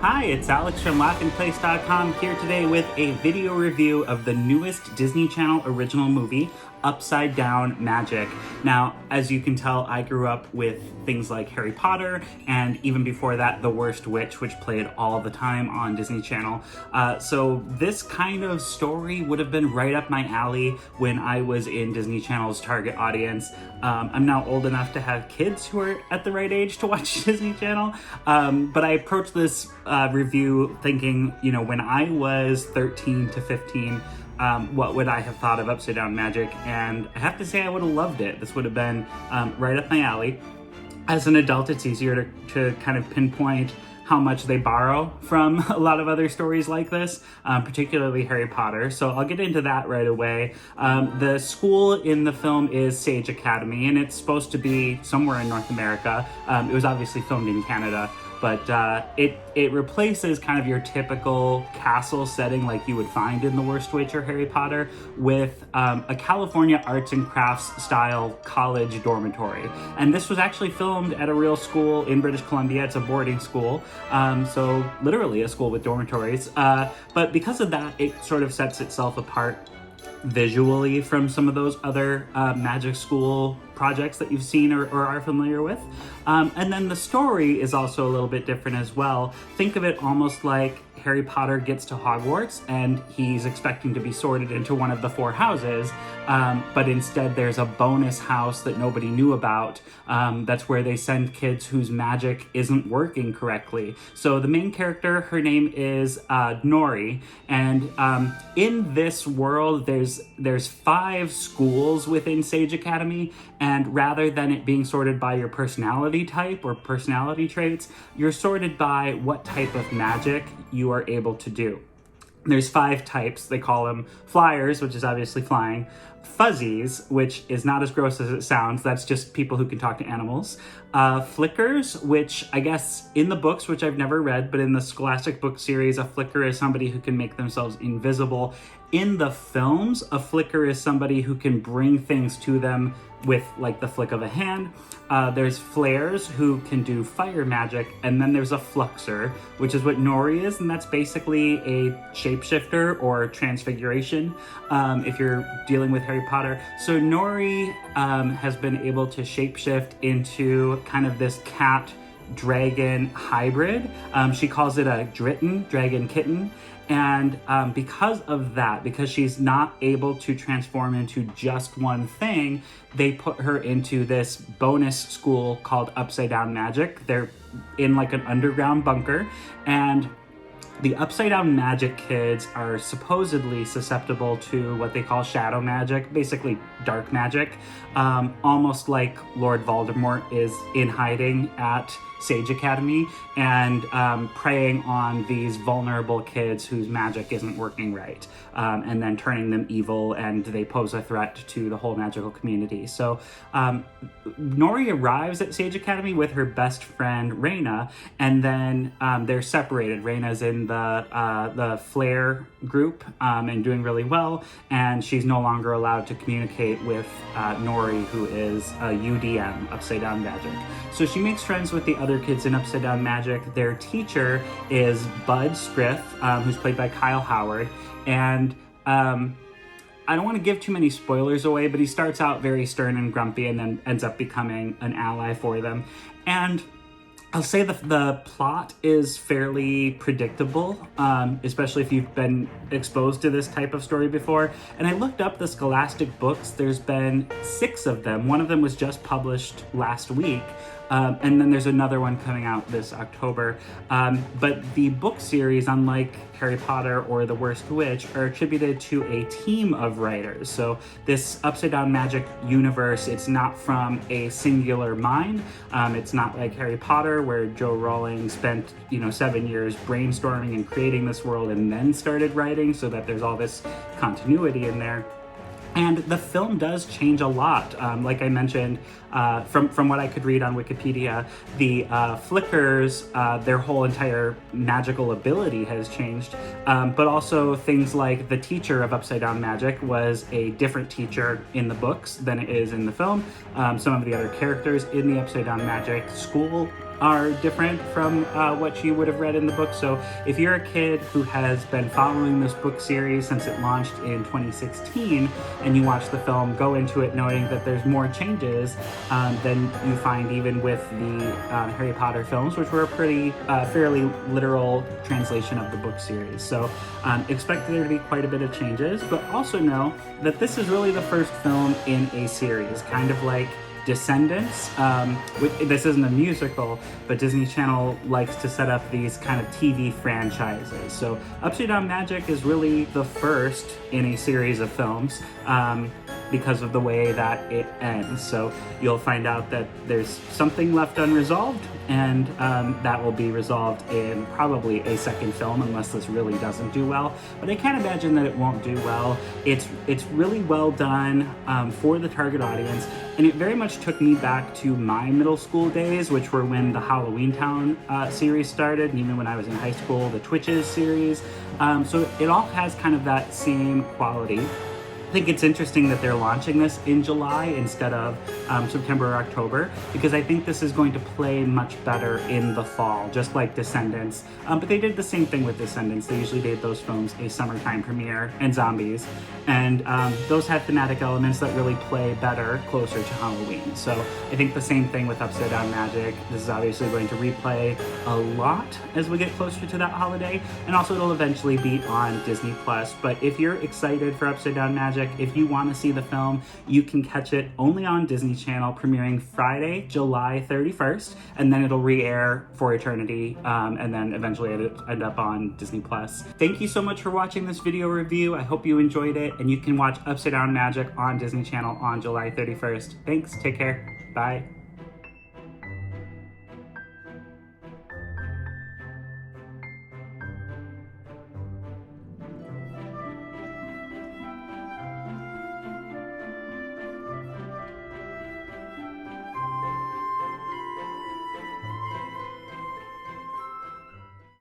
Hi, it's Alex from LaughingPlace.com here today with a video review of the newest Disney Channel original movie, Upside Down Magic. Now, as you can tell, I grew up with things like Harry Potter, and even before that, The Worst Witch, which played all the time on Disney Channel. So this kind of story would have been right up my alley when I was in Disney Channel's target audience. I'm now old enough to have kids who are at the right age to watch Disney Channel, but I approached this review thinking, when I was 13 to 15, what would I have thought of Upside Down Magic? And I have to say I would have loved it. This would have been right up my alley. As an adult, it's easier to kind of pinpoint how much they borrow from a lot of other stories like this, particularly Harry Potter. So I'll get into that right away. The school in the film is Sage Academy, and it's supposed to be somewhere in North America. It was obviously filmed in Canada, but it replaces kind of your typical castle setting like you would find in The Worst Witch or Harry Potter with a California arts and crafts style college dormitory. And this was actually filmed at a real school in British Columbia. It's a boarding school, so literally a school with dormitories. But because of that, it sort of sets itself apart visually from some of those other magic school projects that you've seen or are familiar with. And then the story is also a little bit different as well. Think of it almost like Harry Potter gets to Hogwarts and he's expecting to be sorted into one of the four houses, but instead there's a bonus house that nobody knew about. That's where they send kids whose magic isn't working correctly. So the main character, her name is Nori, and in this world there's 5 schools within Sage Academy, and rather than it being sorted by your personality type or personality traits, you're sorted by what type of magic you are able to do. There's 5 types. They call them flyers, which is obviously flying, fuzzies, which is not as gross as it sounds. That's just people who can talk to animals. Flickers, which I guess in the books, which I've never read, but in the Scholastic book series, a flicker is somebody who can make themselves invisible. In the films, a flicker is somebody who can bring things to them with like the flick of a hand. There's flares who can do fire magic, and then there's a fluxer, which is what Nori is, and that's basically a shapeshifter or transfiguration if you're dealing with Harry Potter. So Nori has been able to shapeshift into kind of this cat dragon hybrid. She calls it a Dritten, dragon kitten. And because of that, because she's not able to transform into just one thing, they put her into this bonus school called Upside Down Magic. They're in like an underground bunker, and the Upside Down Magic kids are supposedly susceptible to what they call shadow magic, basically dark magic, almost like Lord Voldemort is in hiding at Sage Academy and preying on these vulnerable kids whose magic isn't working right, and then turning them evil, and they pose a threat to the whole magical community. So Nori arrives at Sage Academy with her best friend Raina, and then they're separated. Raina's in the Flare group and doing really well, and she's no longer allowed to communicate with Nori, who is a UDM, Upside Down Magic. So she makes friends with the other kids in Upside Down Magic. Their teacher is Bud Scriff, who's played by Kyle Howard, and I don't want to give too many spoilers away, but he starts out very stern and grumpy and then ends up becoming an ally for them. And I'll say the plot is fairly predictable, especially if you've been exposed to this type of story before. And I looked up the Scholastic books. There's been 6 of them. One of them was just published last week. And then there's another one coming out this October. But the book series, unlike Harry Potter or The Worst Witch, are attributed to a team of writers. So this Upside Down Magic universe, it's not from a singular mind. It's not like Harry Potter, where Joe Rowling spent 7 years brainstorming and creating this world and then started writing, so that there's all this continuity in there. And the film does change a lot. Like I mentioned, from what I could read on Wikipedia, the Flickers, their whole entire magical ability has changed. But also things like the teacher of Upside Down Magic was a different teacher in the books than it is in the film. Some of the other characters in the Upside Down Magic school are different from what you would have read in the book. So if you're a kid who has been following this book series since it launched in 2016 and you watch the film, go into it knowing that there's more changes than you find even with the Harry Potter films, which were a pretty fairly literal translation of the book series. So expect there to be quite a bit of changes, but also know that this is really the first film in a series, kind of like Descendants. This isn't a musical, but Disney Channel likes to set up these kind of TV franchises. So Upside Down Magic is really the first in a series of films because of the way that it ends. So you'll find out that there's something left unresolved, and that will be resolved in probably a second film unless this really doesn't do well. But I can't imagine that it won't do well. It's really well done for the target audience, and it very much took me back to my middle school days, which were when the Halloween Town series started, and even when I was in high school, the Twitches series. So it all has kind of that same quality. I think it's interesting that they're launching this in July instead of September or October, because I think this is going to play much better in the fall, just like Descendants. But they did the same thing with Descendants. They usually did those films a summertime premiere, and Zombies. And those had thematic elements that really play better closer to Halloween. So I think the same thing with Upside Down Magic. This is obviously going to replay a lot as we get closer to that holiday, and also it'll eventually be on Disney+. But if you're excited for Upside Down Magic, if you want to see the film, you can catch it only on Disney Channel, premiering Friday, July 31st, and then it'll re-air for eternity, and then eventually it'll end up on Disney+. Thank you so much for watching this video review. I hope you enjoyed it, and you can watch Upside Down Magic on Disney Channel on July 31st. Thanks, take care, bye.